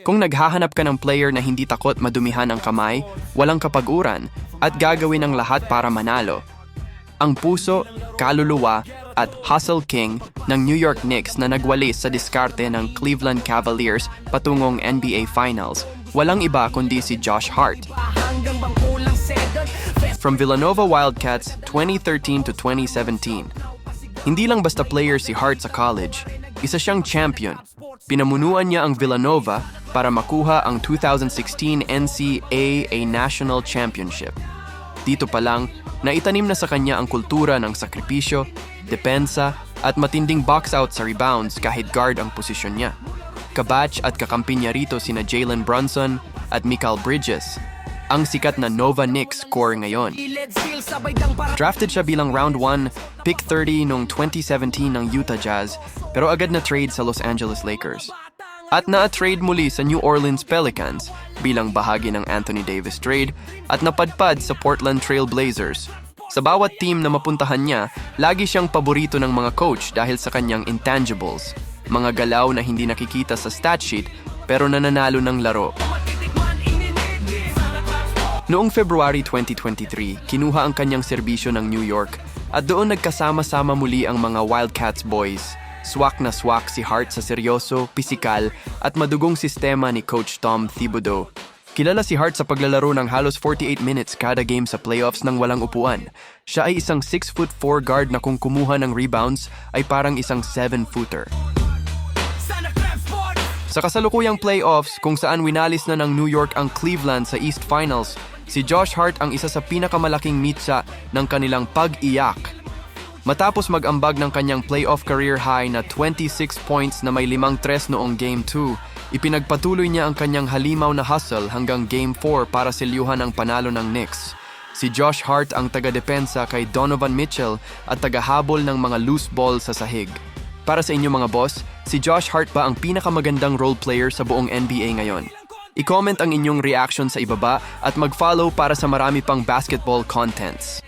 Kung naghahanap ka ng player na hindi takot madumihan ang kamay, walang kapaguran, at gagawin ang lahat para manalo, ang puso, kaluluwa, at hustle king ng New York Knicks na nagwalis sa diskarte ng Cleveland Cavaliers patungong NBA Finals, walang iba kundi si Josh Hart. From Villanova Wildcats 2013 to 2017. Hindi lang basta player si Hart sa college, isa siyang champion. Pinamunuan niya ang Villanova para makuha ang 2016 NCAA National Championship. Dito pa lang, naitanim na sa kanya ang kultura ng sakripisyo, depensa, at matinding box-out sa rebounds kahit guard ang posisyon niya. Kabatch at kakampi niya rito sina Jalen Brunson at Mikal Bridges, ang sikat na Nova Knicks core ngayon. Drafted siya bilang round 1, pick 30 noong 2017 ng Utah Jazz, pero agad na trade sa Los Angeles Lakers. At na-trade muli sa New Orleans Pelicans bilang bahagi ng Anthony Davis trade at napadpad sa Portland Trail Blazers. Sa bawat team na mapuntahan niya, lagi siyang paborito ng mga coach dahil sa kanyang intangibles, mga galaw na hindi nakikita sa stat sheet pero nananalo ng laro. Noong February 2023, kinuha ang kanyang serbisyo ng New York at doon nagkasama-sama muli ang mga Wildcats boys. Swak na swak si Hart sa seryoso, pisikal at madugong sistema ni Coach Tom Thibodeau. Kilala si Hart sa paglalaro ng halos 48 minutes kada game sa playoffs nang walang upuan. Siya ay isang 6'4" guard na kung kumuha ng rebounds ay parang isang 7-footer. Sa kasalukuyang playoffs kung saan winalis na ng New York ang Cleveland sa East Finals, si Josh Hart ang isa sa pinakamalaking mitsa ng kanilang pag-iyak. Matapos mag-ambag ng kanyang playoff career high na 26 points na may 5-3 noong Game 2, ipinagpatuloy niya ang kanyang halimaw na hustle hanggang Game 4 para silyuhan ang panalo ng Knicks. Si Josh Hart ang taga-depensa kay Donovan Mitchell at tagahabol ng mga loose ball sa sahig. Para sa inyo mga boss, si Josh Hart ba ang pinakamagandang role player sa buong NBA ngayon? I-comment ang inyong reaction sa ibaba at mag-follow para sa marami pang basketball contents.